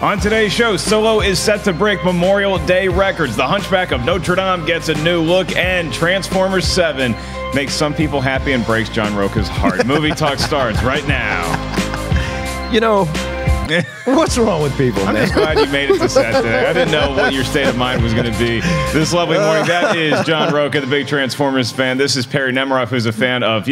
On today's show, Solo is set to break Memorial Day records. The Hunchback of Notre Dame gets a new look, and Transformers 7 makes some people happy and breaks John Rocha's heart. Movie Talk starts right now. You know, what's wrong with people, I'm man? just glad you made it to set today. I didn't know what your state of mind was going to be this lovely morning. That is John Rocha, the big Transformers fan. This is Perri Nemiroff, who's a fan of,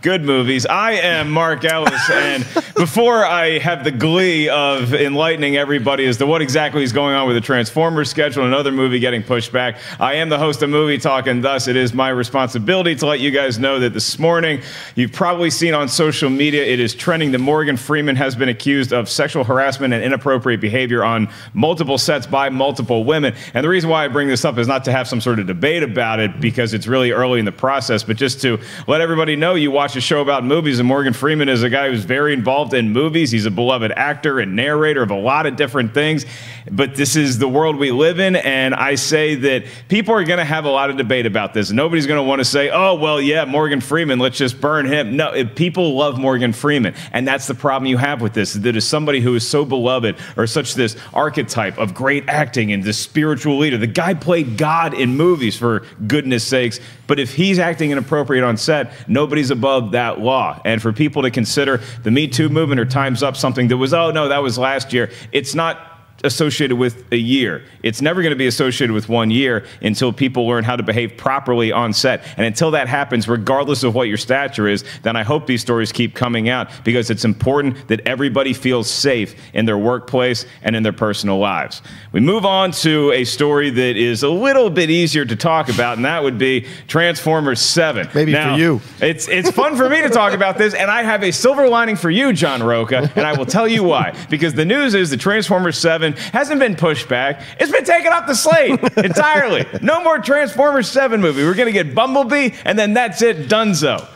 good movies. I am Mark Ellis, and before I have the glee of enlightening everybody as to what exactly is going on with the Transformers schedule and another movie getting pushed back, I am the host of Movie Talk, and thus it is my responsibility to let you guys know that this morning, you've probably seen on social media, it is trending that Morgan Freeman has been accused of sexual harassment and inappropriate behavior on multiple sets by multiple women. And the reason why I bring this up is not to have some sort of debate about it because it's really early in the process, but just to let everybody know you watch a show about movies, and Morgan Freeman is a guy who's very involved in movies. He's a beloved actor and narrator of a lot of different things, but this is the world we live in, and I say that people are going to have a lot of debate about this. Nobody's going to want to say, oh, well, yeah, Morgan Freeman, let's just burn him. No, people love Morgan Freeman, and that's the problem you have with this, that is somebody who is so beloved, or such this archetype of great acting and this spiritual leader. The guy played God in movies, for goodness sakes, but if he's acting inappropriate on set, nobody's above that law. And for people to consider the Me Too movement or Time's Up something that was, oh no, that was last year, it's not associated with a year. It's never going to be associated with 1 year until people learn how to behave properly on set. And until that happens, regardless of what your stature is, then I hope these stories keep coming out, because it's important that everybody feels safe in their workplace and in their personal lives. We move on to a story that is a little bit easier to talk about, and that would be Transformers 7. Maybe now, for you. It's fun for me to talk about this, and I have a silver lining for you, John Rocha, and I will tell you why. Because the news is that Transformers 7 hasn't been pushed back. It's been taken off the slate entirely. No more Transformers 7 movie. We're going to get Bumblebee, and then that's it, dunzo.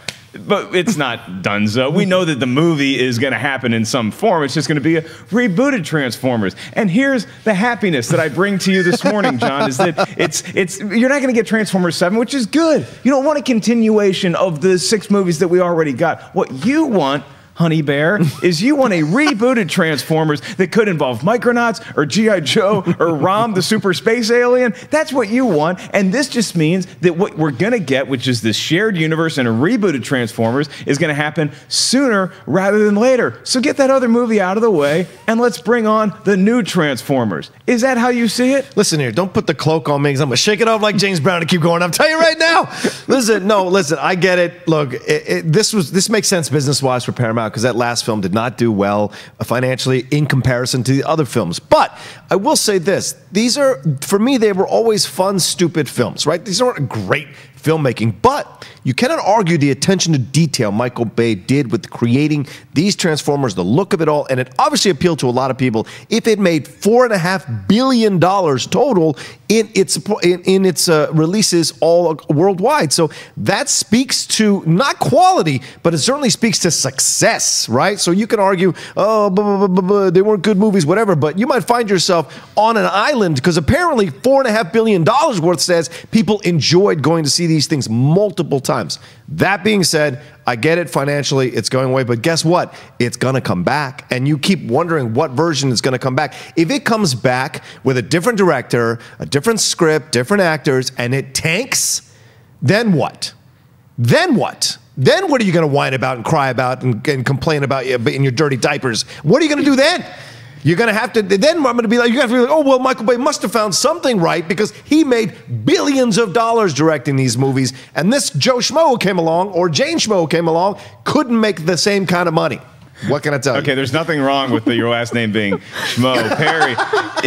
But it's not dunzo. We know that the movie is going to happen in some form. It's just going to be a rebooted Transformers. And here's the happiness that I bring to you this morning, John, is that you're not going to get Transformers 7, which is good. You don't want a continuation of the 6 movies that we already got. What you want, Honey Bear, is you want a rebooted Transformers that could involve Micronauts or G.I. Joe or Rom, the super space alien. That's what you want, and this just means that what we're going to get, which is this shared universe and a rebooted Transformers, is going to happen sooner rather than later. So get that other movie out of the way, and let's bring on the new Transformers. Is that how you see it? Listen here, don't put the cloak on me, because I'm going to shake it off like James Brown and keep going. I'm telling you right now. Listen, I get it. Look, this makes sense business-wise for Paramount, because that last film did not do well financially in comparison to the other films. But I will say this. These are, for me, they were always fun, stupid films, right? These aren't great filmmaking, but you cannot argue the attention to detail Michael Bay did with creating these Transformers, the look of it all, and it obviously appealed to a lot of people. If it made $4.5 billion total in its releases all worldwide, so that speaks to not quality, but it certainly speaks to success, right? So you can argue, oh, they weren't good movies, whatever, but you might find yourself on an island because apparently $4.5 billion worth says people enjoyed going to see these things multiple times. That being said, I get it financially, it's going away, but guess what? It's going to come back, and you keep wondering what version is going to come back. If it comes back with a different director, a different script, different actors, and it tanks, then what? Then what? Then what are you going to whine about and cry about and complain about in your dirty diapers? What are you going to do then? You're going to have to, then I'm going to be like, you have to be like, oh, well, Michael Bay must have found something right because he made billions of dollars directing these movies, and this Joe Schmo who came along, or Jane Schmo who came along, couldn't make the same kind of money. What can I tell you? Okay, there's nothing wrong with your last name being Schmo. Perri,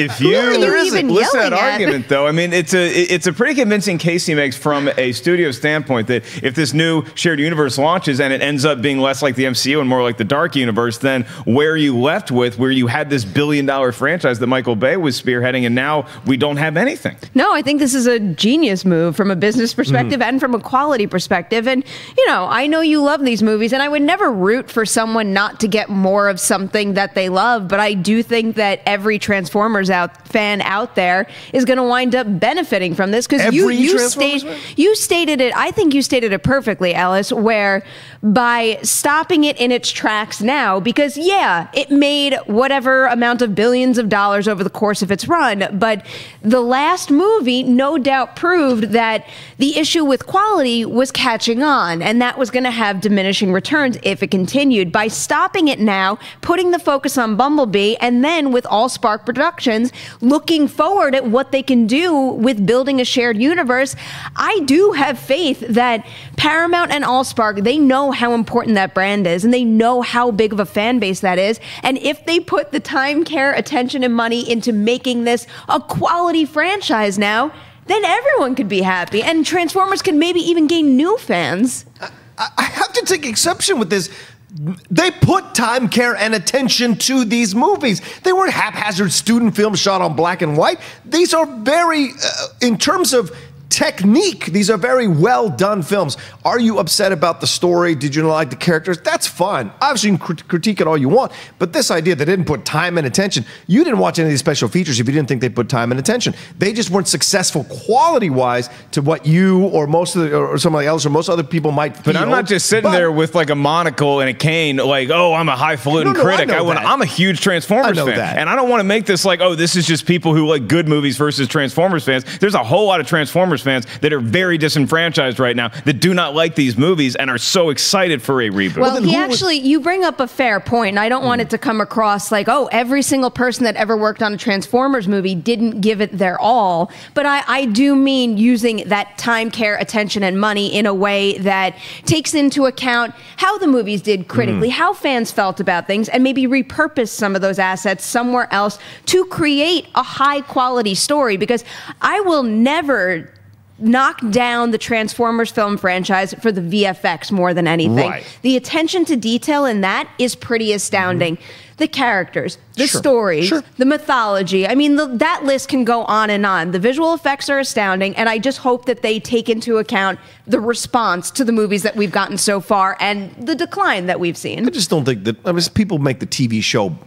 if you listen to that argument, though, I mean, it's a pretty convincing case he makes from a studio standpoint that if this new shared universe launches and it ends up being less like the MCU and more like the Dark Universe, then where are you left with where you had this billion-dollar franchise that Michael Bay was spearheading, and now we don't have anything? No, I think this is a genius move from a business perspective and from a quality perspective. And, I know you love these movies, and I would never root for someone not want to get more of something that they love, but I do think that every Transformers fan out there is going to wind up benefiting from this, because you stated it. I think you stated it perfectly, Ellis, where by stopping it in its tracks now, because yeah, it made whatever amount of billions of dollars over the course of its run, but the last movie no doubt proved that the issue with quality was catching on, and that was going to have diminishing returns if it continued. By stopping it now, putting the focus on Bumblebee, and then with Allspark Productions looking forward at what they can do with building a shared universe, I do have faith that Paramount and Allspark, they know how important that brand is, and they know how big of a fan base that is, and if they put the time, care, attention, and money into making this a quality franchise now, then everyone could be happy, and Transformers could maybe even gain new fans. I have to take exception with this. They put time, care, and attention to these movies. They weren't haphazard student films shot on black and white. These are very, in terms of technique, these are very well done films. Are you upset about the story? Did you not like the characters? That's fine. Obviously, you can critique it all you want, but this idea that they didn't put time and attention, you didn't watch any of these special features if you didn't think they put time and attention. They just weren't successful quality-wise to what you or most of the, or somebody else or most other people might feel. But I'm not just sitting there with like a monocle and a cane, like, oh, I'm a highfalutin critic. I'm a huge Transformers fan. And I don't want to make this like, oh, this is just people who like good movies versus Transformers fans. There's a whole lot of Transformers fans that are very disenfranchised right now that do not like these movies and are so excited for a reboot. Well, you bring up a fair point, and I don't want it to come across like, oh, every single person that ever worked on a Transformers movie didn't give it their all. But I do mean using that time, care, attention, and money in a way that takes into account how the movies did critically, how fans felt about things, and maybe repurpose some of those assets somewhere else to create a high-quality story, because I will never knock down the Transformers film franchise for the VFX more than anything. Right. The attention to detail in that is pretty astounding. The characters, the stories, the mythology. I mean, that list can go on and on. The visual effects are astounding, and I just hope that they take into account the response to the movies that we've gotten so far and the decline that we've seen. I just don't think that, I mean, people make the TV show.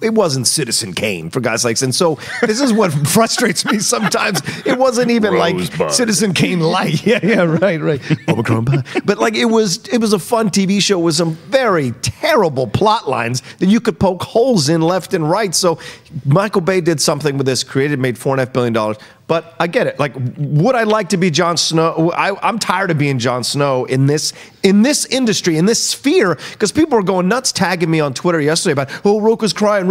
It wasn't Citizen Kane, for God's sakes. And so this is what frustrates me sometimes. It wasn't even Rosebud. Like Citizen Kane light. Yeah, right. Omicron. But like it was a fun TV show with some very terrible plot lines that you could poke holes in left and right. So Michael Bay did something with this, made $4.5 billion. But I get it. Like, would I like to be Jon Snow? I'm tired of being Jon Snow in this industry, in this sphere, because people were going nuts tagging me on Twitter yesterday about, oh, Rocha's crying.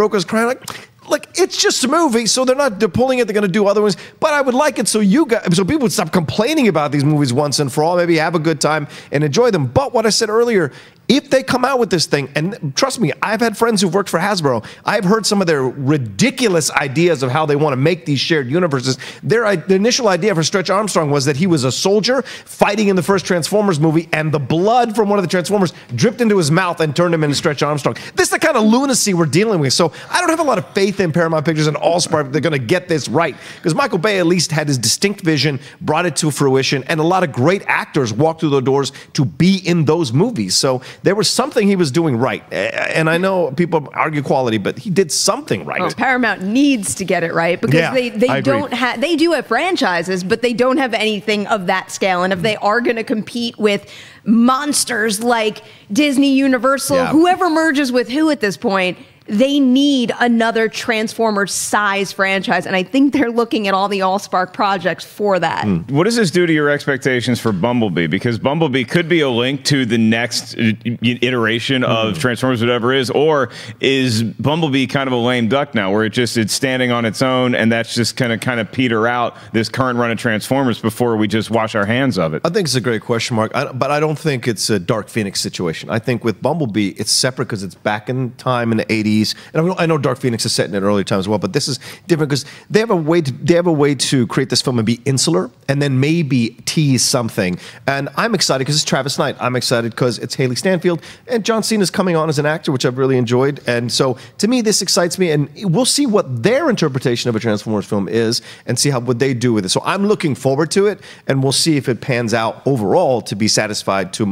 Like, it's just a movie, so they're pulling it. They're going to do other ones, but I would like it so people would stop complaining about these movies once and for all. Maybe have a good time and enjoy them. But what I said earlier, if they come out with this thing, and trust me, I've had friends who've worked for Hasbro. I've heard some of their ridiculous ideas of how they want to make these shared universes. The initial idea for Stretch Armstrong was that he was a soldier fighting in the first Transformers movie, and the blood from one of the Transformers dripped into his mouth and turned him into Stretch Armstrong. This is the kind of lunacy we're dealing with. So I don't have a lot of faith in Paramount Pictures and Allspark. They're going to get this right, because Michael Bay at least had his distinct vision, brought it to fruition, and a lot of great actors walked through the doors to be in those movies. So there was something he was doing right. And I know people argue quality, but he did something right. Well, Paramount needs to get it right, because they do have franchises, but they don't have anything of that scale. And if they are going to compete with monsters like Disney, Universal, whoever merges with who at this point, they need another Transformers size franchise, and I think they're looking at all the Allspark projects for that. What does this do to your expectations for Bumblebee? Because Bumblebee could be a link to the next iteration of Transformers, whatever it is, or is Bumblebee kind of a lame duck now, where it's standing on its own, and that's just kind of peter out this current run of Transformers before we just wash our hands of it? I think it's a great question, Mark, but I don't think it's a Dark Phoenix situation. I think with Bumblebee, it's separate because it's back in time in the 80s. Beast, and I know Dark Phoenix is set in an earlier time as well, but this is different because they have a way to create this film and be insular, and then maybe tease something. And I'm excited because it's Travis Knight. I'm excited because it's Haley Stanfield, and John Cena's coming on as an actor, which I've really enjoyed. And so to me, this excites me, and we'll see what their interpretation of a Transformers film is, and see what they do with it. So I'm looking forward to it, and we'll see if it pans out overall to be satisfactory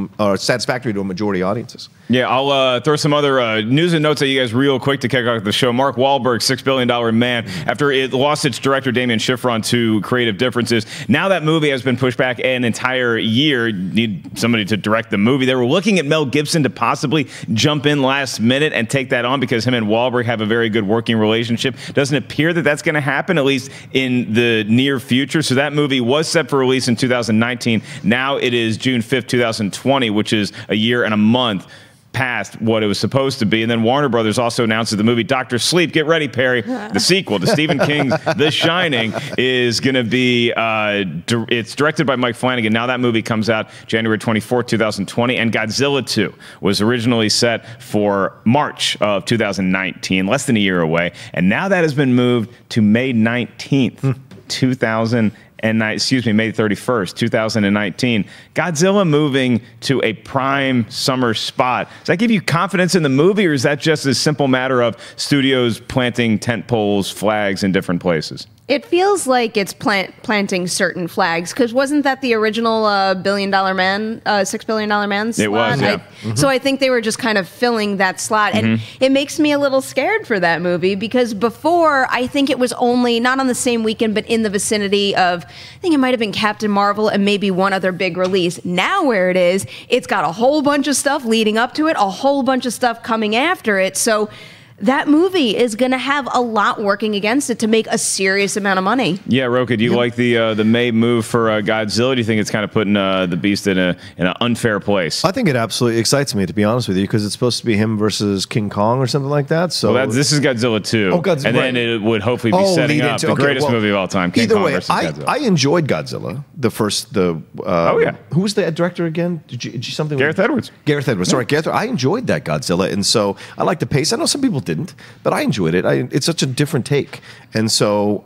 to a majority audiences. Yeah, I'll throw some other news and notes at you guys real quick to kick off the show. Mark Wahlberg, $6 billion man, after it lost its director Damien Schifron to creative differences. Now that movie has been pushed back an entire year. Need somebody to direct the movie. They were looking at Mel Gibson to possibly jump in last minute and take that on because him and Wahlberg have a very good working relationship. Doesn't appear that that's going to happen, at least in the near future. So that movie was set for release in 2019. Now it is June 5th, 2020, which is a year and a month past what it was supposed to be. And then Warner Brothers also announced that the movie Dr. Sleep, get ready, Perry, the sequel to Stephen King's The Shining, is going to be, it's directed by Mike Flanagan. Now that movie comes out January 24th, 2020. And Godzilla 2 was originally set for March of 2019, less than a year away. And now that has been moved to May 19th, May 31st, 2019. Godzilla moving to a prime summer spot. Does that give you confidence in the movie, or is that just a simple matter of studios planting tent poles, flags in different places? It feels like it's planting certain flags, because wasn't that the original $6 billion man slot? It was, yeah. So I think they were just kind of filling that slot. And it makes me a little scared for that movie, because before, I think it was only, not on the same weekend, but in the vicinity of, I think it might have been Captain Marvel and maybe one other big release. Now where it is, it's got a whole bunch of stuff leading up to it, a whole bunch of stuff coming after it. So that movie is going to have a lot working against it to make a serious amount of money. Yeah, Rocha, do you like the May move for Godzilla? Do you think it's kind of putting the Beast in an unfair place? I think it absolutely excites me, to be honest with you, because it's supposed to be him versus King Kong or something like that. So this is Godzilla 2. Oh, Godzilla, and then it would hopefully be setting up the greatest movie of all time, King Kong versus Godzilla. I enjoyed Godzilla, the first. Who was the director again? Did you something? Gareth Edwards. Gareth Edwards. Sorry, Gareth. I enjoyed that Godzilla, and so I like the pace. I know some people didn't, but I enjoyed it. It's such a different take, and so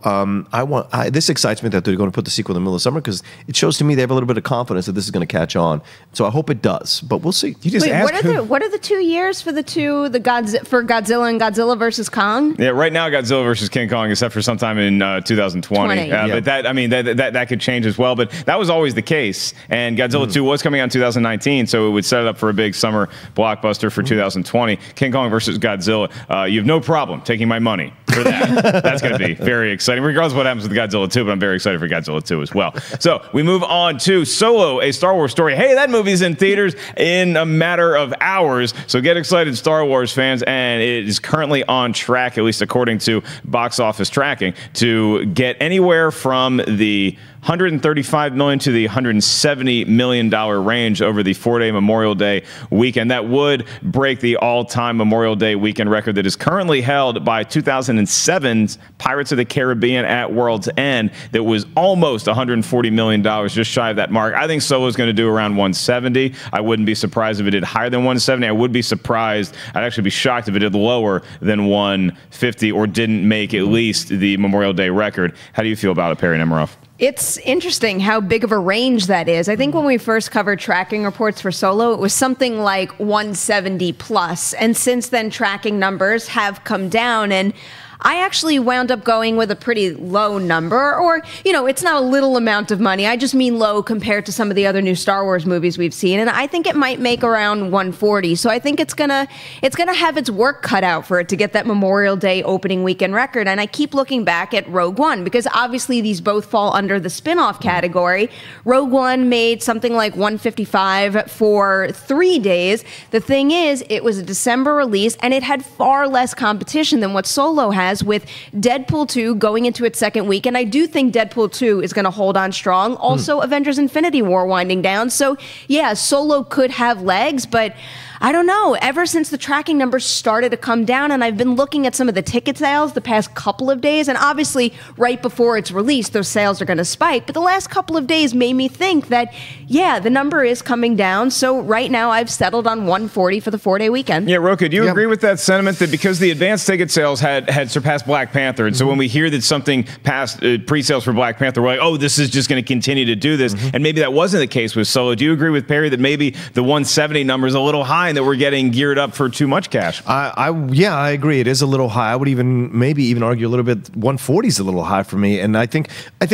this excites me that they're going to put the sequel in the middle of summer, because it shows to me they have a little bit of confidence that this is going to catch on. So I hope it does, but we'll see. What are the 2 years for Godzilla and Godzilla versus Kong? Yeah, right now Godzilla versus King Kong is set for sometime in 2020. But that could change as well. But that was always the case. And Godzilla 2 was coming out in 2019, so it would set it up for a big summer blockbuster for 2020. King Kong versus Godzilla. You have no problem taking my money for that. That's going to be very exciting, regardless of what happens with Godzilla 2, but I'm very excited for Godzilla 2 as well. So we move on to Solo, a Star Wars story. Hey, that movie's in theaters in a matter of hours, so get excited, Star Wars fans, and it is currently on track, at least according to box office tracking, to get anywhere from the $135 million to the $170 million range over the 4-day Memorial Day weekend. That would break the all-time Memorial Day weekend record that is currently held by 2007's Pirates of the Caribbean at World's End, that was almost $140 million, just shy of that mark. I think Solo is going to do around 170. I wouldn't be surprised if it did higher than 170. I would be surprised. I'd actually be shocked if it did lower than 150 or didn't make at least the Memorial Day record. How do you feel about it, Perri Nemiroff? It's interesting how big of a range that is. I think when we first covered tracking reports for Solo, it was something like 170 plus. And since then, tracking numbers have come down. And I actually wound up going with a pretty low number, or, it's not a little amount of money. I just mean low compared to some of the other new Star Wars movies we've seen. And I think it might make around 140. So I think it's gonna have its work cut out for it to get that Memorial Day opening weekend record. And I keep looking back at Rogue One, because obviously these both fall under the spin-off category. Rogue One made something like 155 for 3 days. The thing is, it was a December release, and it had far less competition than what Solo had, with Deadpool 2 going into its second week. And I do think Deadpool 2 is going to hold on strong. Also, Avengers Infinity War winding down. So, yeah, Solo could have legs, but I don't know. Ever since the tracking numbers started to come down, and I've been looking at some of the ticket sales the past couple of days, and obviously right before it's released, those sales are going to spike. But the last couple of days made me think that, yeah, the number is coming down. So right now I've settled on 140 for the 4-day weekend. Yeah, Rocha, do you agree with that sentiment that because the advanced ticket sales had surpassed Black Panther, and so when we hear that something passed pre-sales for Black Panther, we're like, oh, this is just going to continue to do this. And maybe that wasn't the case with Solo. Do you agree with Perri that maybe the 170 number is a little high and that we're getting geared up for too much cash? Yeah, I agree. It is a little high. I would maybe even argue a little bit 140 is a little high for me. And I think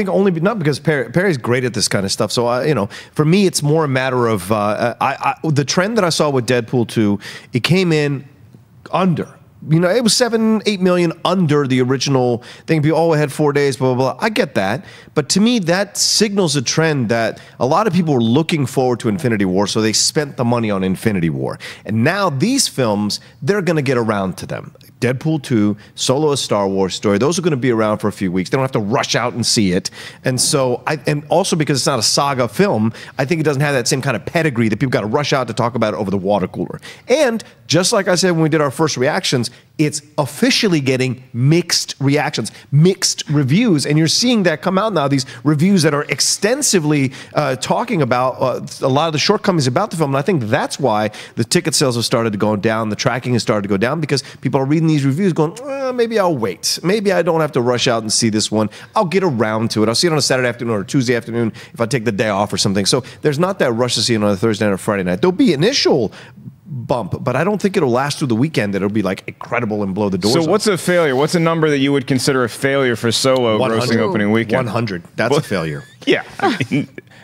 only not because Perri's great at this kind of stuff. So, for me, it's more a matter of the trend that I saw with Deadpool 2, it came in under. It was 7-8 million under the original thing. People, it had 4 days, blah, blah, blah. I get that. But to me, that signals a trend that a lot of people were looking forward to Infinity War, so they spent the money on Infinity War. And now these films, they're going to get around to them. Deadpool 2, Solo, a Star Wars story, those are going to be around for a few weeks. They don't have to rush out and see it. And so, and also because it's not a saga film, I think it doesn't have that same kind of pedigree that people got to rush out to talk about it over the water cooler. And just like I said when we did our first reactions, it's officially getting mixed reactions, mixed reviews. And you're seeing that come out now, these reviews that are extensively talking about a lot of the shortcomings about the film. And I think that's why the ticket sales have started to go down, the tracking has started to go down, because people are reading these reviews going, maybe I'll wait. Maybe I don't have to rush out and see this one. I'll get around to it. I'll see it on a Saturday afternoon or a Tuesday afternoon if I take the day off or something. So there's not that rush to see it on a Thursday night or Friday night. There'll be initial bump, but I don't think it'll last through the weekend. It'll be like incredible and blow the doors So what's a failure? What's a number that you would consider a failure for Solo grossing opening weekend? 100. That's a failure. Yeah.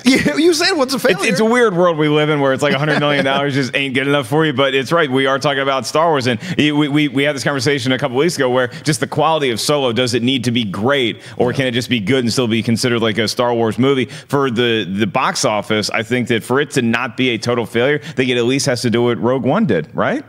Yeah, you said what's a failure? It's a weird world we live in where it's like $100 million just ain't good enough for you, but it's right. We are talking about Star Wars, and we had this conversation a couple weeks ago where just the quality of Solo, does it need to be great, or can it just be good and still be considered like a Star Wars movie? For the box office, I think that for it to not be a total failure, I think it at least has to do what Rogue One did, right?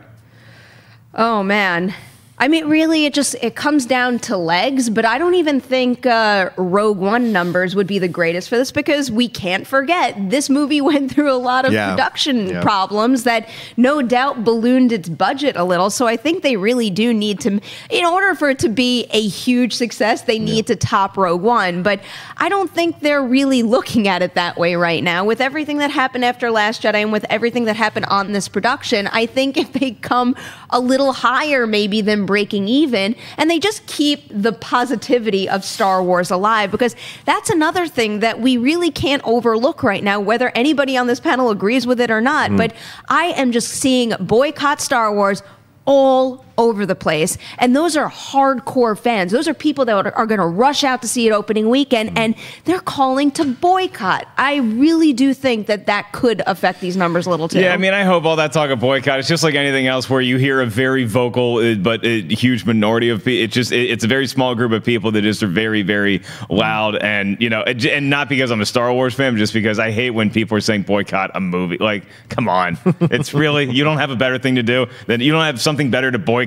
Oh, man. I mean, really, it comes down to legs, but I don't even think Rogue One numbers would be the greatest for this, because we can't forget this movie went through a lot of production problems that no doubt ballooned its budget a little. So I think they really do need to, in order for it to be a huge success, they need to top Rogue One. But I don't think they're really looking at it that way right now. With everything that happened after Last Jedi and with everything that happened on this production, I think if they come a little higher maybe than breaking even, and they just keep the positivity of Star Wars alive, because that's another thing that we really can't overlook right now, whether anybody on this panel agrees with it or not. But I am just seeing boycott Star Wars all over the place, and those are hardcore fans. Those are people that are going to rush out to see it opening weekend, and they're calling to boycott. I really do think that could affect these numbers a little too. Yeah, I mean, I hope all that talk of boycott, it's just like anything else where you hear a very vocal but a huge minority of people. It's a very small group of people that just are very, very loud, and and not because I'm a Star Wars fan, just because I hate when people are saying boycott a movie. Like, come on. It's really, you don't have a better thing to do, you don't have something better to boycott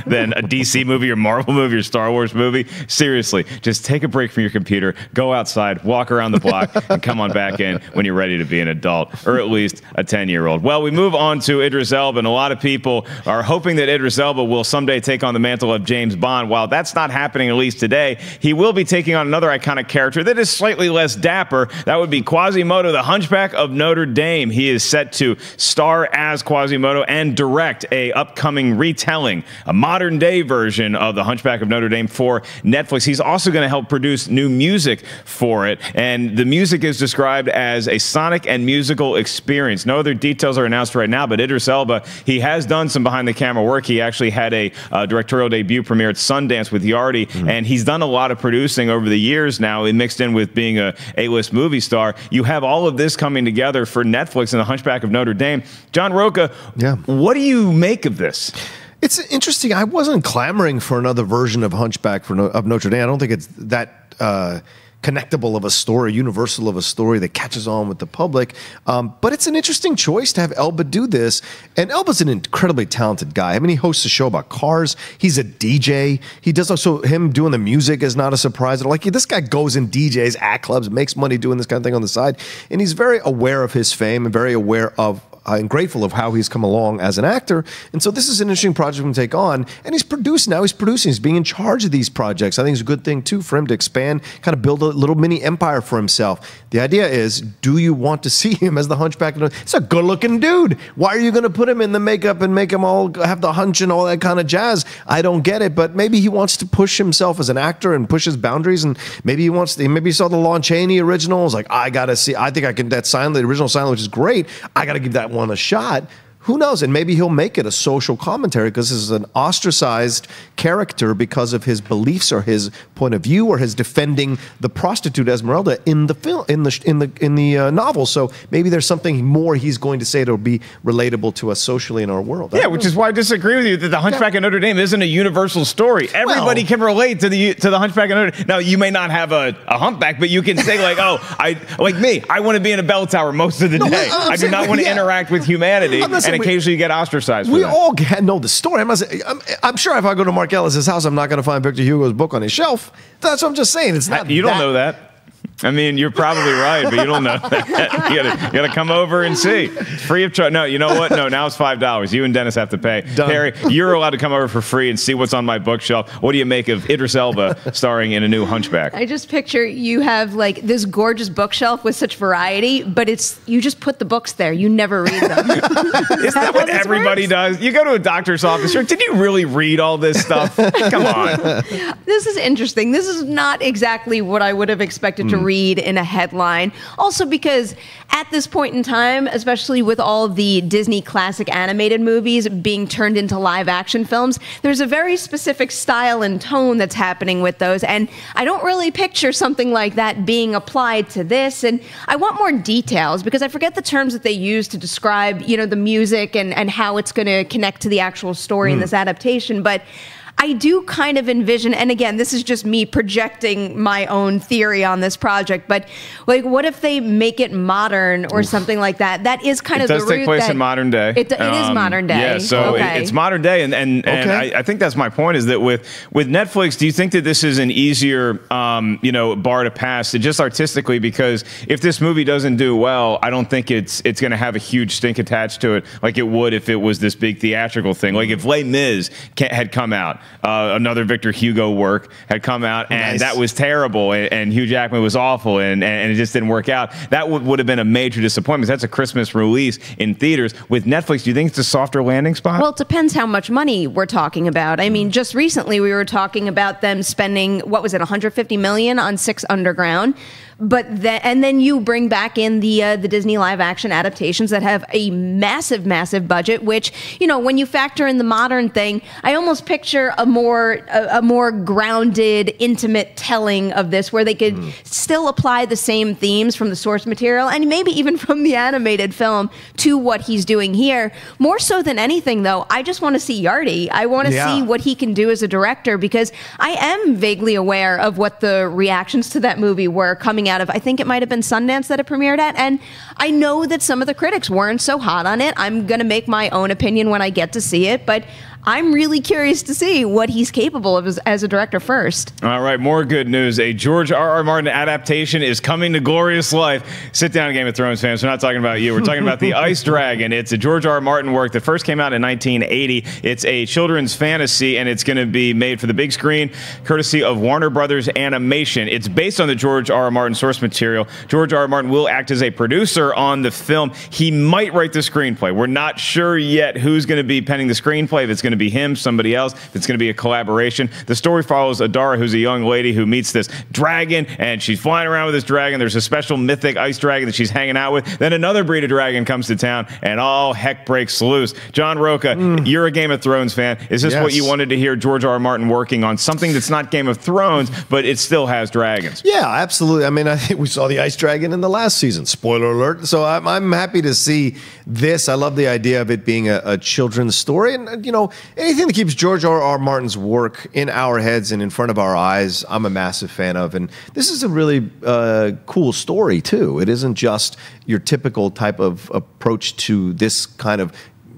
than a DC movie or Marvel movie or Star Wars movie. Seriously, just take a break from your computer, go outside, walk around the block, and come on back in when you're ready to be an adult, or at least a 10-year-old. Well, we move on to Idris Elba, and a lot of people are hoping that Idris Elba will someday take on the mantle of James Bond. While that's not happening, at least today, he will be taking on another iconic character that is slightly less dapper. That would be Quasimodo, the Hunchback of Notre Dame. He is set to star as Quasimodo and direct a upcoming retelling, a modern-day version of the Hunchback of Notre Dame for Netflix. He's also going to help produce new music for it, and the music is described as a sonic and musical experience. No other details are announced right now, but Idris Elba, he has done some behind-the-camera work. He actually had a directorial debut premiere at Sundance with Yardi, and he's done a lot of producing over the years now, mixed in with being a A-list movie star. You have all of this coming together for Netflix and the Hunchback of Notre Dame. John Rocha, what do you make of this? It's interesting. I wasn't clamoring for another version of Hunchback of Notre Dame. I don't think it's that connectable of a story, universal of a story that catches on with the public. But it's an interesting choice to have Elba do this. And Elba's an incredibly talented guy. I mean, he hosts a show about cars. He's a DJ. He does also, him doing the music is not a surprise. Like, this guy goes and DJs at clubs, makes money doing this kind of thing on the side. And he's very aware of his fame and very aware of and grateful of how he's come along as an actor. And so this is an interesting project for him to take on. And he's producing now. He's producing. He's being in charge of these projects. I think it's a good thing, too, for him to expand, kind of build a little mini empire for himself. The idea is, do you want to see him as the Hunchback? It's a good-looking dude. Why are you going to put him in the makeup and make him all have the hunch and all that kind of jazz? I don't get it. But maybe he wants to push himself as an actor and push his boundaries. And maybe he wants to, maybe he saw the Lon Chaney original. It's like, I got to see, I think I can, that silent, the original silent, which is great. I got to give that one a shot. Who knows? And maybe he'll make it a social commentary because this is an ostracized character because of his beliefs or his point of view or his defending the prostitute Esmeralda in the film, in the novel. So maybe there's something more he's going to say that'll be relatable to us socially in our world. Yeah, which is why I disagree with you that the Hunchback of Notre Dame isn't a universal story. Everybody can relate to the Hunchback of Notre Dame. Now you may not have a humpback, but you can say like, oh, I want to be in a bell tower most of the day. I do not want to interact with humanity. And occasionally you get ostracized. We all know the story. I'm sure if I go to Mark Ellis' house, I'm not going to find Victor Hugo's book on his shelf. That's what I'm just saying. It's not. You don't know that. I mean, you're probably right, but you don't know that. You gotta come over and see. It's free of charge. No, you know what? No, now it's $5. You and Dennis have to pay. Done. Perri, you're allowed to come over for free and see what's on my bookshelf. What do you make of Idris Elba starring in a new Hunchback? I just picture you have like this gorgeous bookshelf with such variety, but you just put the books there. You never read them. Isn't that what everybody does? You go to a doctor's office. Did you really read all this stuff? Come on. This is interesting. This is not exactly what I would have expected to read in a headline. Also because at this point in time, especially with all the Disney classic animated movies being turned into live action films, there's a very specific style and tone that's happening with those. And I don't really picture something like that being applied to this. And I want more details because I forget the terms that they use to describe, the music and how it's going to connect to the actual story in this adaptation. But I do kind of envision, and again, this is just me projecting my own theory on this project, but like, what if they make it modern or something like that? That is kind of the route. It does take place in modern day. It is modern day. Yeah, so it's modern day, and I think that's my point. Is that with Netflix, do you think that this is an easier bar to pass, just artistically? Because if this movie doesn't do well, I don't think it's going to have a huge stink attached to it, like it would if it was this big theatrical thing. Like if Les Mis had come out. Another Victor Hugo work had come out, and that was terrible, and Hugh Jackman was awful, and it just didn't work out. That would have been a major disappointment. That's a Christmas release in theaters. With Netflix, do you think it's a softer landing spot? Well, it depends how much money we're talking about. I mean, just recently we were talking about them spending, what was it, $150 million on 6 Underground. And then you bring back in the Disney live action adaptations that have a massive, massive budget, which, when you factor in the modern thing, I almost picture a more grounded, intimate telling of this where they could still apply the same themes from the source material and maybe even from the animated film to what he's doing here. More so than anything, though, I just want to see Yardy. I want to see what he can do as a director because I am vaguely aware of what the reactions to that movie were coming out of, I think it might have been Sundance that it premiered at, and I know that some of the critics weren't so hot on it. I'm going to make my own opinion when I get to see it, but I'm really curious to see what he's capable of as a director first. All right, more good news. A George R.R. Martin adaptation is coming to glorious life. Sit down, Game of Thrones fans. We're not talking about you. We're talking about The Ice Dragon. It's a George R.R. Martin work that first came out in 1980. It's a children's fantasy, and it's going to be made for the big screen, courtesy of Warner Brothers Animation. It's based on the George R.R. Martin source material. George R.R. Martin will act as a producer on the film. He might write the screenplay. We're not sure yet who's going to be penning the screenplay. If it's going to be him, somebody else, if it's going to be a collaboration. The story follows Adara, who's a young lady who meets this dragon, and she's flying around with this dragon. There's a special mythic ice dragon that she's hanging out with. Then another breed of dragon comes to town, and all heck breaks loose. John Rocha, you're a Game of Thrones fan. Is this what you wanted to hear George R.R. Martin working on? Something that's not Game of Thrones, but it still has dragons. Yeah, absolutely. I mean, I think we saw the ice dragon in the last season. Spoiler alert. So I'm happy to see this. I love the idea of it being a children's story. And, anything that keeps George R.R. Martin's work in our heads and in front of our eyes, I'm a massive fan of. And this is a really cool story, too. It isn't just your typical type of approach to this kind of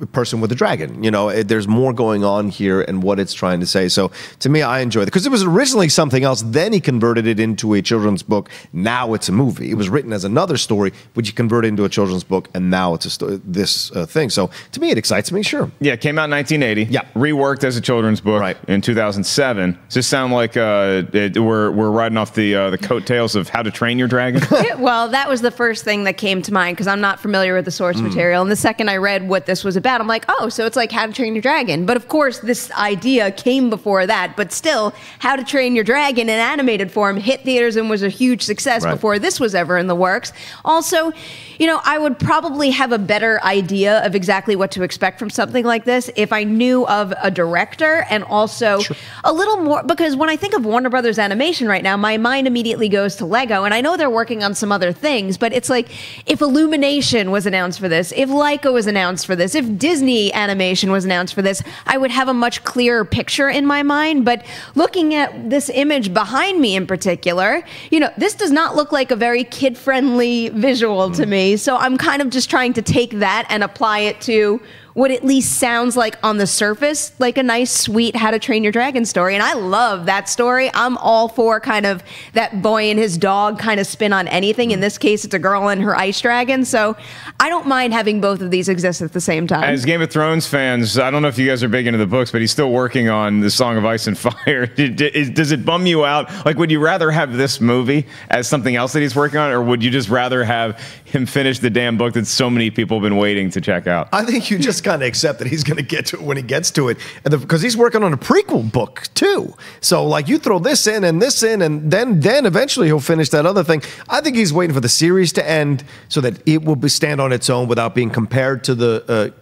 person with a dragon. You know, there's more going on here and what it's trying to say. So to me, I enjoy it because it was originally something else. Then he converted it into a children's book. Now it's a movie. It was written as another story, which you convert into a children's book, and now it's this thing. So to me, it excites me. Sure. Yeah, it came out in 1980. Yeah. Reworked as a children's book in 2007. Does this sound like we're riding off the coattails of How to Train Your Dragon? Well, that was the first thing that came to mind because I'm not familiar with the source material. And the second I read what this was about, I'm like, oh, so it's like How to Train Your Dragon. But of course, this idea came before that. But still, How to Train Your Dragon in animated form hit theaters and was a huge success before this was ever in the works. Also, you know, I would probably have a better idea of exactly what to expect from something like this if I knew of a director and also a little more, because when I think of Warner Brothers Animation right now, my mind immediately goes to Lego, and I know they're working on some other things, but it's like if Illumination was announced for this, if Laika was announced for this, if Disney Animation was announced for this, I would have a much clearer picture in my mind. But looking at this image behind me in particular, you know, this does not look like a very kid-friendly visual to me. So I'm kind of just trying to take that and apply it to what at least sounds like on the surface like a nice, sweet How to Train Your Dragon story. And I love that story. I'm all for kind of that boy and his dog kind of spin on anything. In this case, it's a girl and her ice dragon. So I don't mind having both of these exist at the same time. As Game of Thrones fans, I don't know if you guys are big into the books, but he's still working on the Song of Ice and Fire. Does it bum you out? Like, would you rather have this movie as something else that he's working on, or would you just rather have him finish the damn book that so many people have been waiting to check out? I think you just kind of accept that he's going to get to it when he gets to it, because he's working on a prequel book too. So like, you throw this in and this in, and then eventually he'll finish that other thing. I think he's waiting for the series to end so that it will stand on its own without being compared to the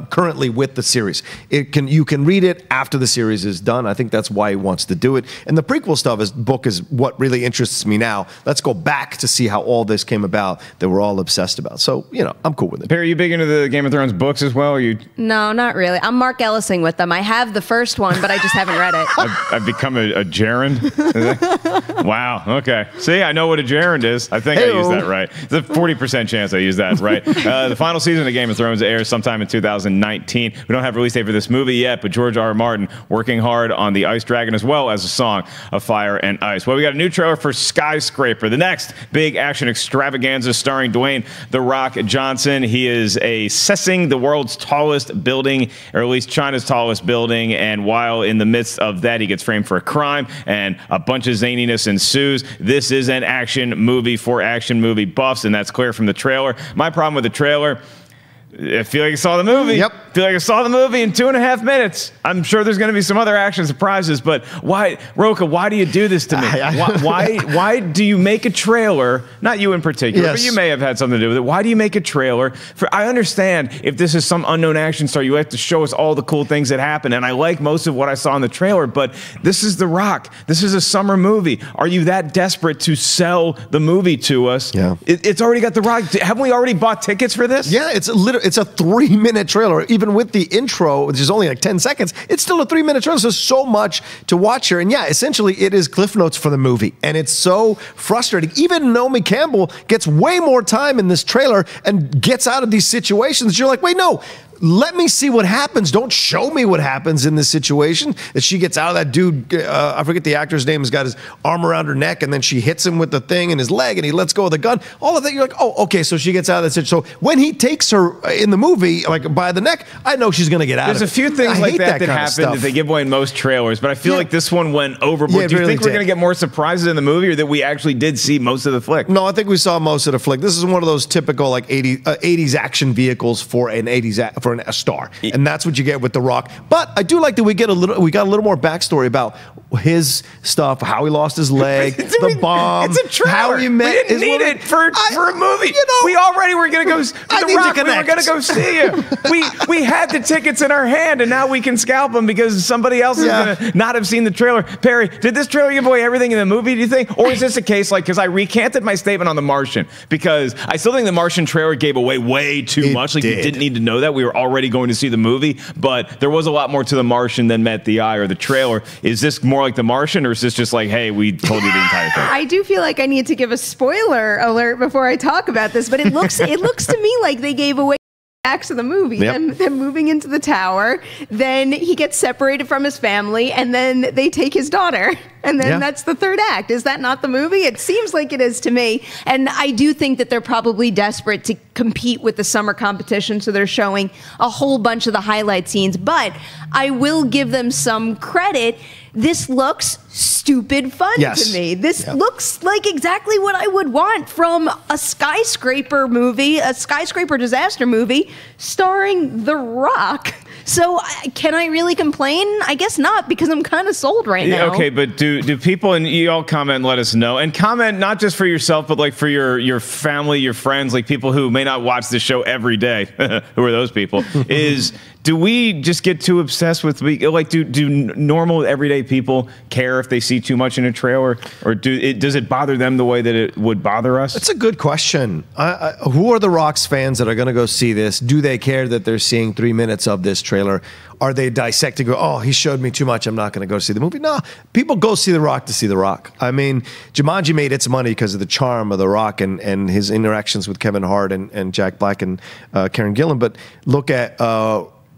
currently with the series. You can read it after the series is done. I think that's why he wants to do it. And the prequel book is what really interests me now. Let's go back to see how all this came about that we're all obsessed about. So, you know, I'm cool with it. Perri, are you big into the Game of Thrones books as well? No, not really. I'm Mark Ellising with them. I have the first one, but I just haven't read it. I've become a gerund. Wow. Okay. See, I know what a gerund is. I think I used that right. There's a 40% chance I used that right. The final season of Game of Thrones airs sometime in 2019. We don't have a release date for this movie yet, but George R.R. Martin working hard on the Ice Dragon as well as a Song of Fire and Ice. Well, we got a new trailer for Skyscraper, the next big action extravaganza starring Dwayne "The Rock" Johnson. He is assessing the world's tallest building, or at least China's tallest building, and while in the midst of that, he gets framed for a crime, and a bunch of zaniness ensues. This is an action movie for action movie buffs, and that's clear from the trailer. My problem with the trailer, I feel like I saw the movie. Yep. I feel like I saw the movie in 2.5 minutes. I'm sure there's going to be some other action surprises, but why, Rocha, why do you do this to me? Why do you make a trailer, not you in particular, but you may have had something to do with it. Why do you make a trailer? I understand if this is some unknown action star, you have to show us all the cool things that happen, and I like most of what I saw in the trailer, but this is The Rock. This is a summer movie. Are you that desperate to sell the movie to us? Yeah. It's already got The Rock. Haven't we already bought tickets for this? Yeah, it's a 3-minute trailer. Even with the intro, which is only like 10 seconds, it's still a 3-minute trailer. So there's so much to watch here. And yeah, essentially it is Cliff Notes for the movie. And it's so frustrating. Even Naomi Campbell gets way more time in this trailer and gets out of these situations. You're like, wait, no. Let me see what happens. Don't show me what happens in this situation. That she gets out of that dude, I forget the actor's name, has got his arm around her neck, and then she hits him with the thing in his leg, and he lets go of the gun. All of that, you're like, oh, okay, so she gets out of that situation. So when he takes her in the movie, like by the neck, I know she's going to get out of it. There's a few things like that happen that they give away in most trailers, but I feel like this one went overboard. Do you think we're going to get more surprises in the movie, or that we actually did see most of the flick? No, I think we saw most of the flick. This is one of those typical like 80s action vehicles for a star, and that's what you get with The Rock. But I do like that we got a little more backstory about his stuff, how he lost his leg, the bomb. It's a trailer. How he met. We didn't need it for a movie. You know, we already were going to go. The Rock, we were going to go see you. We had the tickets in our hand, and now we can scalp them because somebody else is going to not have seen the trailer. Perri, did this trailer give away everything in the movie? Do you think, or is this a case like, because I recanted my statement on The Martian, because I still think The Martian trailer gave away way too much. Like, you didn't need to know that. We were already going to see the movie, but there was a lot more to The Martian than met the eye or the trailer. Is this more like The Martian, or is this just like, hey, we told you the entire thing? I do feel like I need to give a spoiler alert before I talk about this, but it looks to me like they gave away acts of the movie. Yep. Them moving into the tower, then he gets separated from his family, and then they take his daughter. And then that's the third act. Is that not the movie? It seems like it is to me. And I do think that they're probably desperate to compete with the summer competition, so they're showing a whole bunch of the highlight scenes. But I will give them some credit. This looks stupid fun to me. This looks like exactly what I would want from a skyscraper movie, a skyscraper disaster movie starring The Rock. So can I really complain? I guess not, because I'm kind of sold right now. Okay, but do people, and you all comment and let us know, and comment not just for yourself, but like for your family, your friends, like people who may not watch the show every day. Who are those people? Do we just get too obsessed with, like, do normal everyday people care if they see too much in a trailer, or does it bother them the way that it would bother us? That's a good question. Who are the Rock's fans that are going to go see this? Do they care that they're seeing 3 minutes of this trailer? Are they dissecting, oh, he showed me too much, I'm not going to go see the movie? No, people go see The Rock to see The Rock. I mean, Jumanji made its money because of the charm of The Rock and his interactions with Kevin Hart and Jack Black and Karen Gillan. But look at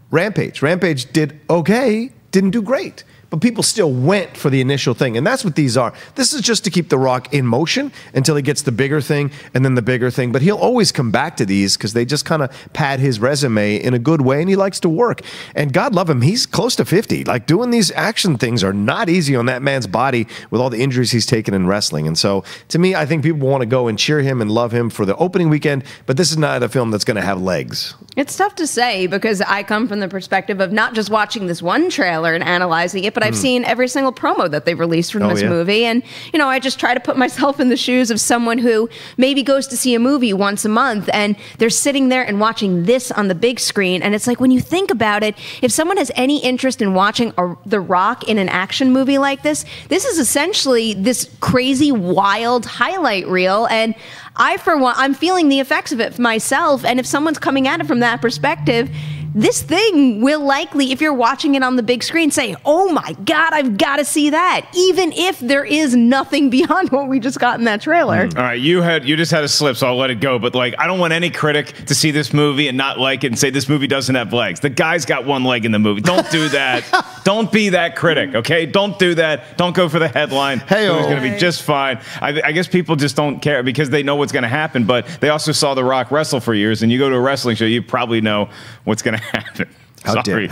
Rampage. Rampage did okay, didn't do great. But people still went for the initial thing. And that's what these are. This is just to keep The Rock in motion until he gets the bigger thing and then the bigger thing. But he'll always come back to these because they just kind of pad his resume in a good way, and he likes to work. And God love him, he's close to 50. Like, doing these action things are not easy on that man's body with all the injuries he's taken in wrestling. And so, to me, I think people want to go and cheer him and love him for the opening weekend. But this is not a film that's going to have legs. It's tough to say because I come from the perspective of not just watching this one trailer and analyzing it, but I've seen every single promo that they've released from this movie. And, you know, I just try to put myself in the shoes of someone who maybe goes to see a movie once a month and they're sitting there and watching this on the big screen. And it's like, when you think about it, if someone has any interest in watching The Rock in an action movie like this is essentially this crazy, wild highlight reel. And I, for one, I'm feeling the effects of it myself. And if someone's coming at it from that perspective, this thing will likely, if you're watching it on the big screen, say, oh my God, I've got to see that, even if there is nothing beyond what we just got in that trailer. All right, you just had a slip, so I'll let it go. But, like, I don't want any critic to see this movie and not like it and say this movie doesn't have legs. The guy's got one leg in the movie. Don't do that. Don't be that critic, okay? Don't do that. Don't go for the headline. Hey, it's going to be just fine. I guess people just don't care because they know what's going to happen, but they also saw The Rock wrestle for years, and you go to a wrestling show, you probably know what's going to happen. How dare you?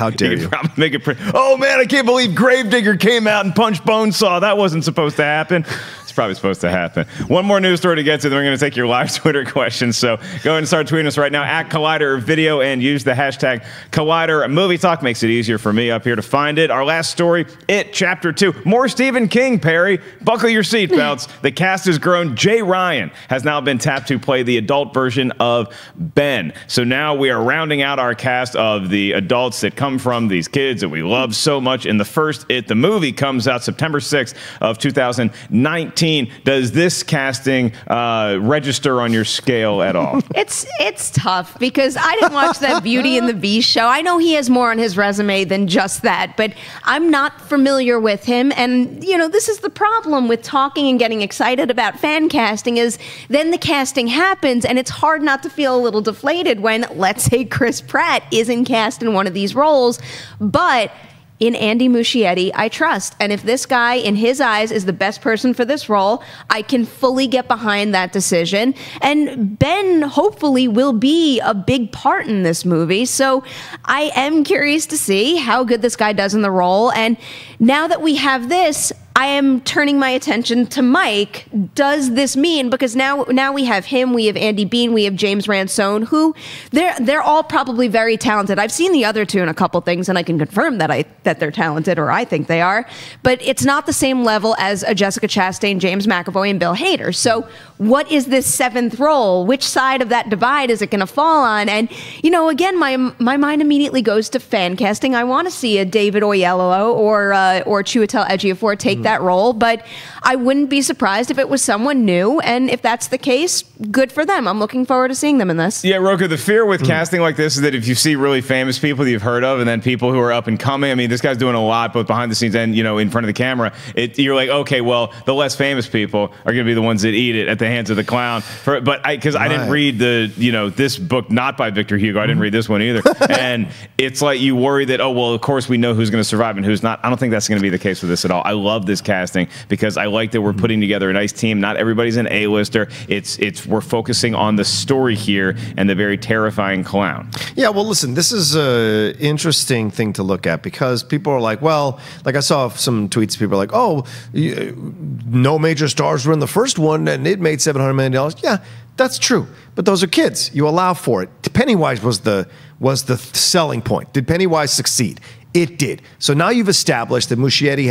Probably make it oh, man, I can't believe Gravedigger came out and punched Bonesaw. That wasn't supposed to happen. It's probably supposed to happen. One more news story to get to, then we're going to take your live Twitter questions. So go ahead and start tweeting us right now at Collider Video and use the hashtag Collider Movie Talk. Makes it easier for me up here to find it. Our last story, It Chapter 2. More Stephen King, Perry. Buckle your seatbelts. The cast has grown. Jay Ryan has now been tapped to play the adult version of Ben. So now we are rounding out our cast of the adults that come from these kids that we love so much. In the first It, the movie, comes out September 6th of 2019. Does this casting register on your scale at all? It's tough because I didn't watch that Beauty and the Beast show. I know he has more on his resume than just that, but I'm not familiar with him. And, you know, this is the problem with talking and getting excited about fan casting is then the casting happens and it's hard not to feel a little deflated when, let's say, Chris Pratt isn't cast in one of these roles, but in Andy Muschietti, I trust. And if this guy, in his eyes, is the best person for this role, I can fully get behind that decision. And Ben, hopefully, will be a big part in this movie. So I am curious to see how good this guy does in the role. And now that we have this, I am turning my attention to Mike. Does this mean, because now we have him, we have Andy Bean, we have James Ransone, who they're all probably very talented. I've seen the other two in a couple things, and I can confirm that they're talented, or I think they are. But it's not the same level as a Jessica Chastain, James McAvoy, and Bill Hader. So what is this seventh role? Which side of that divide is it going to fall on? And, you know, again, my mind immediately goes to fan casting. I want to see a David Oyelowo or Chiwetel Ejiofor take that role, but I wouldn't be surprised if it was someone new, and if that's the case, good for them. I'm looking forward to seeing them in this. Yeah, Rocha, the fear with casting like this is that if you see really famous people that you've heard of and then people who are up and coming, I mean, this guy's doing a lot both behind the scenes and, in front of the camera, you're like, okay, well, the less famous people are going to be the ones that eat it at the hands of the clown. Because I didn't read this book, not by Victor Hugo. I didn't read this one either. And it's like you worry that, oh, well, of course we know who's going to survive and who's not. I don't think that's going to be the case with this at all. I love this casting because I like that we're putting together a nice team. Not everybody's an A-lister. We're focusing on the story here and the very terrifying clown. Yeah, well, listen, this is an interesting thing to look at because people are like, well, like I saw some tweets, people are like, oh, no major stars were in the first one and it made $700 million. Yeah, that's true. But those are kids. You allow for it. Pennywise was the selling point. Did Pennywise succeed? It did. So now you've established that Muschietti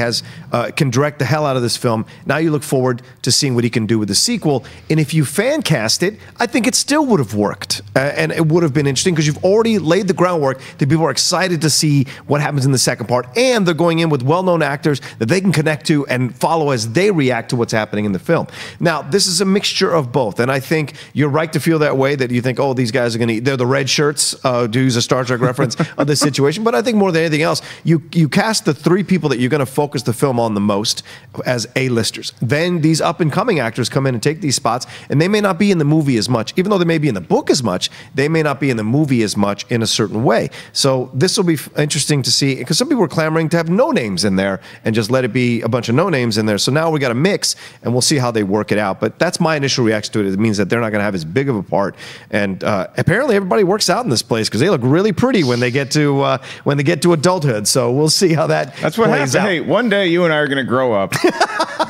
can direct the hell out of this film. Now you look forward to seeing what he can do with the sequel. And if you fan cast it, I think it still would have worked. And it would have been interesting because you've already laid the groundwork that people are excited to see what happens in the second part. And they're going in with well-known actors that they can connect to and follow as they react to what's happening in the film. Now, this is a mixture of both. And I think you're right to feel that way, that you think, oh, these guys are going to they're the red shirts, to use a Star Trek reference of this situation. But I think more than anything else, you cast the three people that you're going to focus the film on the most as A-listers. Then these up-and-coming actors come in and take these spots, and they may not be in the movie as much. Even though they may be in the book as much, they may not be in the movie as much in a certain way. So this will be interesting to see, because some people are clamoring to have no names in there and just let it be a bunch of no names in there. So now we got a mix, and we'll see how they work it out. But that's my initial reaction to it. It means that they're not going to have as big of a part. And apparently everybody works out in this place because they look really pretty when they get to adulthood. So we'll see how that's what happens. Hey, one day you and I are going to grow up,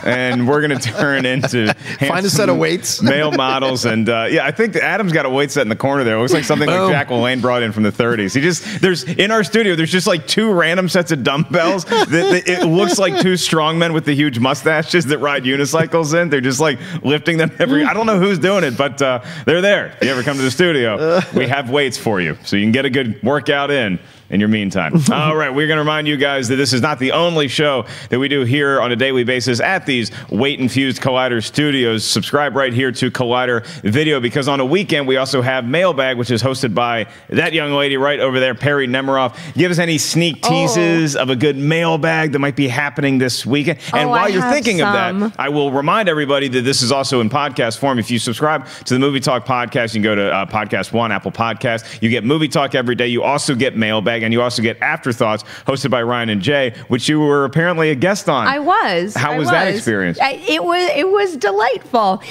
and we're going to turn into find a set of weights, male models, and I think Adam's got a weight set in the corner there. It looks like something like Jack LaLanne brought in from the 30s. There's in our studio. There's just like two random sets of dumbbells. It looks like two strongmen with the huge mustaches that ride unicycles in. They're just like lifting them I don't know who's doing it, but they're there. If you ever come to the studio, we have weights for you, so you can get a good workout in your meantime. All right, we're going to remind you guys that this is not the only show that we do here on a daily basis at these weight-infused Collider studios. Subscribe right here to Collider Video, because on a weekend we also have Mailbag, which is hosted by that young lady right over there, Perri Nemiroff. Give us any sneak teases of a good mailbag that might be happening this weekend. And while you're thinking of that, I will remind everybody that this is also in podcast form. If you subscribe to the Movie Talk podcast, you can go to Podcast One, Apple Podcasts. You get Movie Talk every day. You also get Mailbag. And you also get Afterthoughts, hosted by Ryan and Jay, which you were apparently a guest on. I was. How was that experience? It was delightful.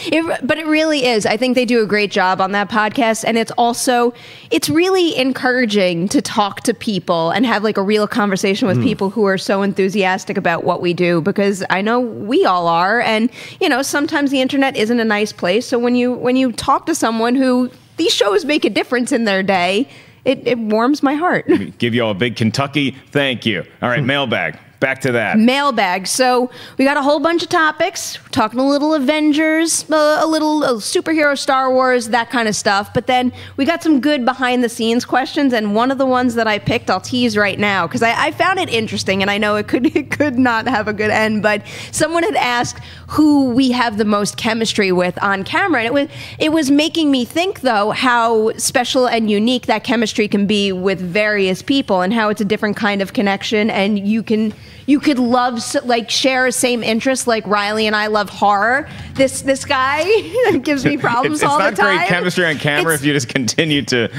But it really is. I think they do a great job on that podcast, and it's really encouraging to talk to people and have like a real conversation with people who are so enthusiastic about what we do, because I know we all are, and sometimes the internet isn't a nice place. So when you talk to someone who these shows make a difference in their day, it warms my heart. Give you all a big Kentucky thank you. All right, Mailbag. Back to that. Mailbag. So we got a whole bunch of topics. We're talking a little Avengers, a little superhero Star Wars, that kind of stuff. But then we got some good behind-the-scenes questions, and one of the ones that I picked, I'll tease right now, because I found it interesting, and I know it could not have a good end, but someone had asked who we have the most chemistry with on camera, and it was making me think, though, how special and unique that chemistry can be with various people, and how it's a different kind of connection, and you could love, like, share same interests. Like Riley and I love horror. This guy gives me problems all the time. It's not great chemistry on camera if you just continue to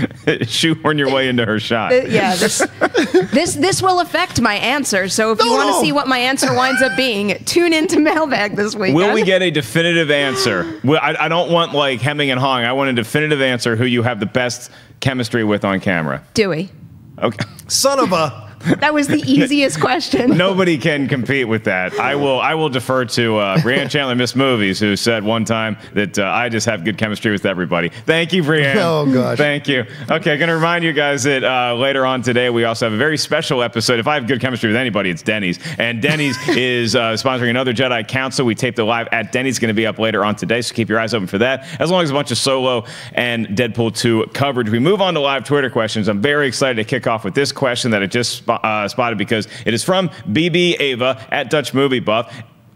shoehorn your way into her shot. Yeah, this will affect my answer. So if you want to see what my answer winds up being, tune into Mailbag this weekend. Will we get a definitive answer? I don't want like hemming and hawing. I want a definitive answer who you have the best chemistry with on camera. Dewey. Okay. Son of a... That was the easiest question. Nobody can compete with that. I will defer to Brianne Chandler, Miss Movies, who said one time that I just have good chemistry with everybody. Thank you, Brianne. Oh, gosh. Thank you. Okay, going to remind you guys that later on today, we also have a very special episode. If I have good chemistry with anybody, it's Denny's. And Denny's is sponsoring another Jedi Council. We taped it live at Denny's. Going to be up later on today, so keep your eyes open for that, as long as a bunch of Solo and Deadpool 2 coverage. We move on to live Twitter questions. I'm very excited to kick off with this question that I just spotted, because it is from BB Ava at Dutch Movie Buff.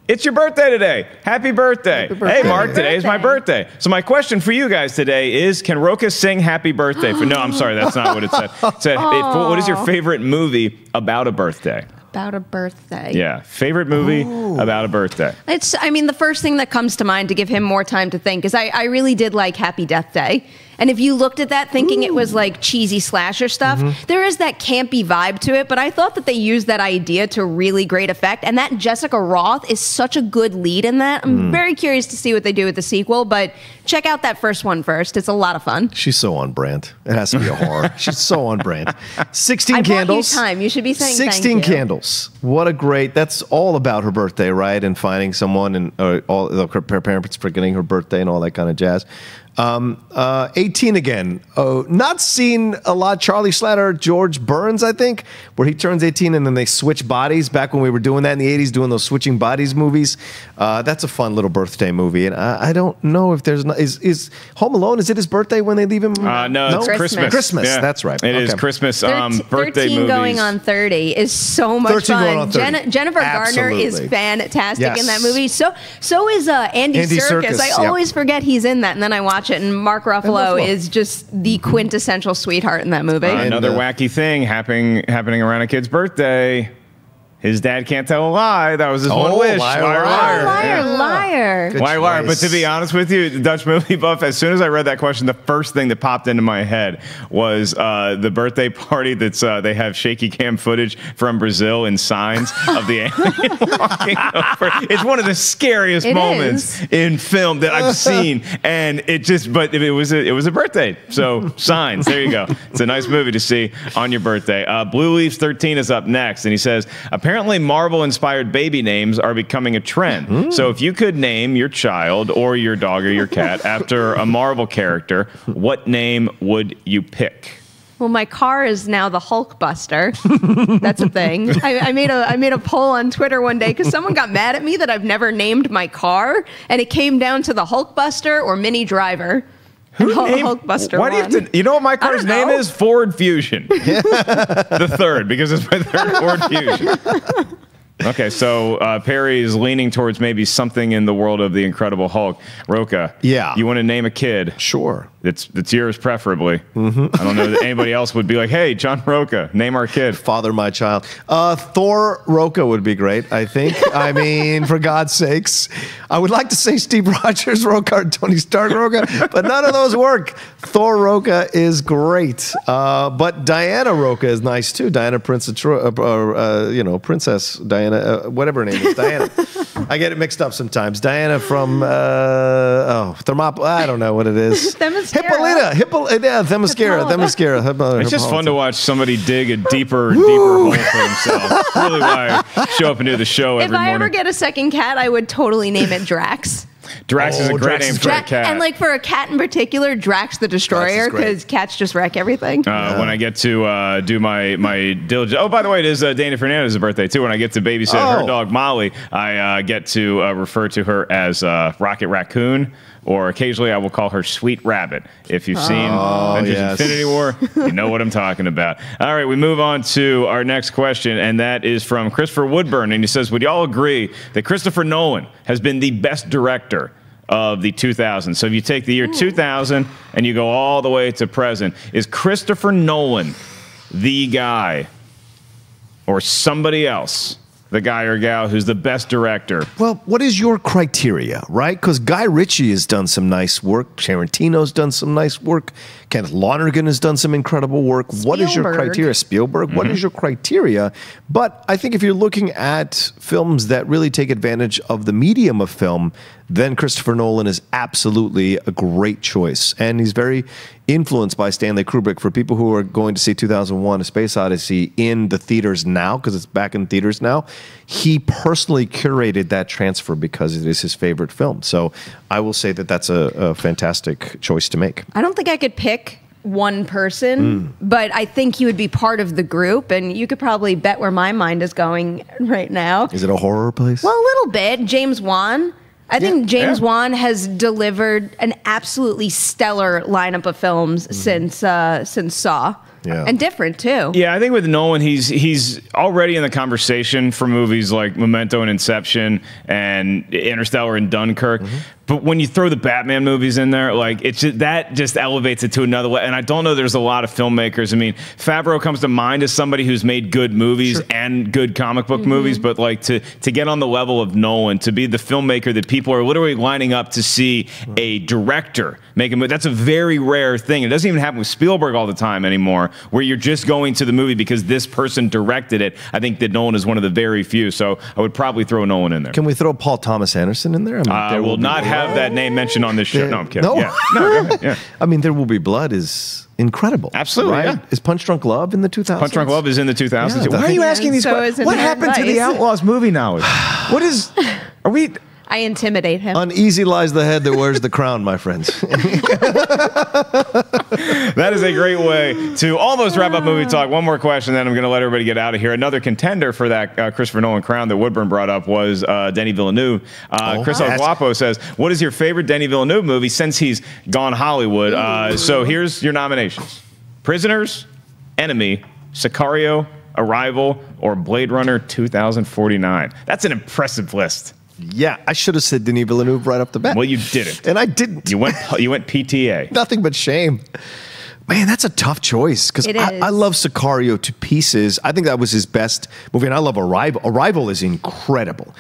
It's your birthday today. Happy birthday. Hey, Mark, today's my birthday. So my question for you guys today is, can Rocha sing happy birthday? No, I'm sorry. That's not what it said. It said, what is your favorite movie about a birthday? About a birthday. Yeah. Favorite movie about a birthday. The first thing that comes to mind, to give him more time to think, is I really did like Happy Death Day. And if you looked at that thinking it was like cheesy slasher stuff, there is that campy vibe to it, but I thought that they used that idea to really great effect. And that Jessica Roth is such a good lead in that. I'm very curious to see what they do with the sequel, but check out that first one first. It's a lot of fun. She's so on brand. It has to be a horror. She's so on brand. 16 candles. I bought you time. You should be saying 16 candles. What a great, that's all about her birthday, right? And finding someone and all her parents forgetting her birthday and all that kind of jazz. 18 again. Not seen a lot. Charlie Slatter, George Burns, I think, where he turns 18 and then they switch bodies. Back when we were doing that in the 80s, doing those switching bodies movies. That's a fun little birthday movie. And I don't know if there's is Home Alone. Is it his birthday when they leave him? No, it's Christmas. Christmas. Yeah. That's right. It is Christmas. Birthday 13 movies. going on 30 is so much 13 going fun. on 30. Jennifer Garner is fantastic in that movie. So is Andy Serkis. I always forget he's in that, and then I watch it, and Mark Ruffalo is just the quintessential sweetheart in that movie. Another wacky thing happening around a kid's birthday. His dad can't tell a lie. That was his one wish. Liar. Liar. But to be honest with you, the Dutch movie buff, as soon as I read that question, the first thing that popped into my head was the birthday party that's they have shaky cam footage from Brazil and signs of the alien walking over. It's one of the scariest moments in film that I've seen. And but it was a birthday. So signs, there you go. It's a nice movie to see on your birthday. Blue Leafs 13 is up next, and he says, apparently, Marvel-inspired baby names are becoming a trend. So if you could name your child or your dog or your cat after a Marvel character, what name would you pick? Well, my car is now the Hulkbuster. That's a thing. I made a poll on Twitter one day because someone got mad at me that I've never named my car, and it came down to the Hulkbuster or Mini Driver. Hulkbuster. Why do you have to? You know what my car's name is? Ford Fusion. The third, because it's my third Ford Fusion. Okay, so Perri is leaning towards maybe something in the world of the Incredible Hulk. Rocha, you want to name a kid? Sure. It's yours, preferably. I don't know that anybody else would be like, hey, John Rocha, name our kid. Father my child. Thor Rocha would be great, I think. I mean, for God's sakes. I would like to say Steve Rogers Rocha or Tony Stark Rocha, but none of those work. Thor Rocha is great. But Diana Rocha is nice, too. Diana Princess Diana, whatever her name is. Diana. I get it mixed up sometimes. Diana from, Thermopylae. I don't know what it is. Hippolyta. Themyscira. It's just fun to watch somebody dig a deeper hole for themselves. Really why I show up and do the show every morning. If I ever get a second cat, I would totally name it Drax. Drax is a great name for a cat. And like for a cat in particular, Drax the Destroyer, because cats just wreck everything. When I get to do my diligence. Oh, by the way, it is Dana Fernandez's birthday, too. When I get to babysit her dog, Molly, I get to refer to her as Rocket Raccoon, or occasionally I will call her Sweet Rabbit. If you've seen Avengers Infinity War, you know what I'm talking about. All right, we move on to our next question, and that is from Christopher Woodburn, and he says, would y'all agree that Christopher Nolan has been the best director of the 2000s? So if you take the year 2000 and you go all the way to present, is Christopher Nolan the guy or somebody else, the guy or gal who's the best director? Well, what is your criteria, right? Because Guy Ritchie has done some nice work. Tarantino's done some nice work. Kenneth Lonergan has done some incredible work. What is your criteria? Spielberg, what is your criteria? But I think if you're looking at films that really take advantage of the medium of film, then Christopher Nolan is absolutely a great choice. And he's very influenced by Stanley Kubrick. For people who are going to see 2001: A Space Odyssey in the theaters now, because it's back in theaters now, he personally curated that transfer because it is his favorite film. So I will say that that's a fantastic choice to make. I don't think I could pick one person, but I think he would be part of the group, and you could probably bet where my mind is going right now. Is it a horror place? Well, a little bit. James Wan. I think James Wan has delivered an absolutely stellar lineup of films since Saw. Yeah. And different, too. Yeah, I think with Nolan, he's already in the conversation for movies like Memento and Inception and Interstellar and Dunkirk. But when you throw the Batman movies in there, like that just elevates it to another level. And I don't know there's a lot of filmmakers. I mean, Favreau comes to mind as somebody who's made good movies and good comic book movies, but like to get on the level of Nolan, to be the filmmaker that people are literally lining up to see a director make a movie, that's a very rare thing. It doesn't even happen with Spielberg all the time anymore, where you're just going to the movie because this person directed it. I think that Nolan is one of the very few, so I would probably throw Nolan in there. Can we throw Paul Thomas Anderson in there? I mean, will not have that name mentioned on this show. No, I'm kidding. No? Yeah. No, go ahead. Yeah. I mean, There Will Be Blood is incredible. Absolutely. Right? Yeah. Is Punch Drunk Love in the 2000s? Punch Drunk Love is in the 2000s. Yeah, Why are you asking these So questions? is What Inherent happened to the Vice. Outlaws movie now? What is... Are we... I intimidate him. Uneasy lies the head that wears the crown, my friends. That is a great way to almost wrap up movie talk. One more question, then I'm going to let everybody get out of here. Another contender for that Christopher Nolan crown that Woodburn brought up was Denis Villeneuve. Chris El Guapo says, what is your favorite Denis Villeneuve movie since he's gone Hollywood? So here's your nominations. Prisoners, Enemy, Sicario, Arrival, or Blade Runner 2049. That's an impressive list. Yeah, I should have said Denis Villeneuve right off the bat. Well, you didn't. And I didn't. You went PTA. Nothing but shame. Man, that's a tough choice because I love Sicario to pieces. I think that was his best movie, and I love Arrival. Arrival is incredible.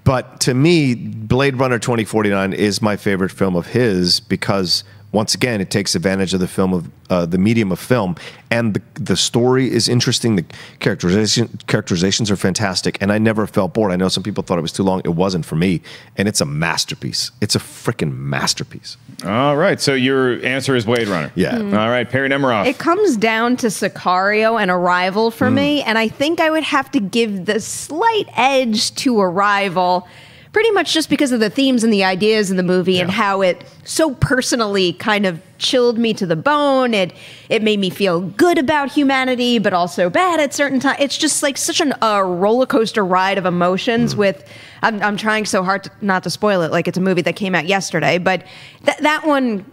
But to me, Blade Runner 2049 is my favorite film of his because, once again, it takes advantage of the film of the medium of film, and the story is interesting. The characterizations are fantastic, and I never felt bored. I know some people thought it was too long. It wasn't for me, and it's a masterpiece. It's a freaking masterpiece. All right, so your answer is Blade Runner. Yeah. All right, Perri Nemiroff. It comes down to Sicario and Arrival for me, and I think I would have to give the slight edge to Arrival, pretty much just because of the themes and the ideas in the movie and how it so personally kind of chilled me to the bone. It made me feel good about humanity, but also bad at certain times. It's just like such a roller coaster ride of emotions with, I'm trying so hard not to spoil it, like it's a movie that came out yesterday, but that one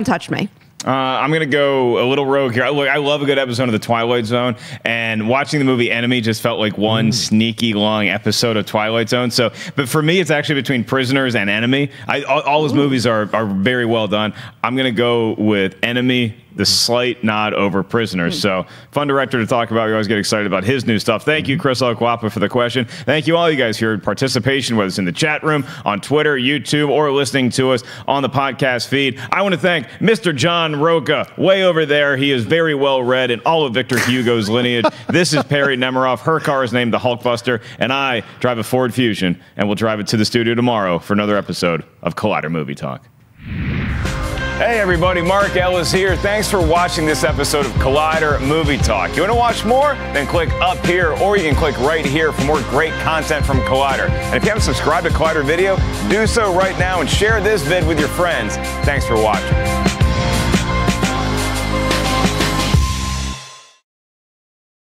touched me. I'm going to go a little rogue here. Look, I love a good episode of The Twilight Zone, and watching the movie Enemy just felt like one sneaky long episode of Twilight Zone. So, but for me, it's actually between Prisoners and Enemy. All those movies are very well done. I'm going to go with Enemy, the slight nod over Prisoners. So, fun director to talk about. We always get excited about his new stuff. Thank you, Chris El Guapo, for the question. Thank you all you guys for your participation, whether it's in the chat room, on Twitter, YouTube, or listening to us on the podcast feed. I want to thank Mr. John Rocha, way over there. He is very well read in all of Victor Hugo's lineage. This is Perri Nemiroff. Her car is named the Hulkbuster, and I drive a Ford Fusion, and we'll drive it to the studio tomorrow for another episode of Collider Movie Talk. Hey everybody, Mark Ellis here. Thanks for watching this episode of Collider Movie Talk. You want to watch more? Then click up here, or you can click right here for more great content from Collider. And if you haven't subscribed to Collider Video, do so right now and share this vid with your friends. Thanks for watching.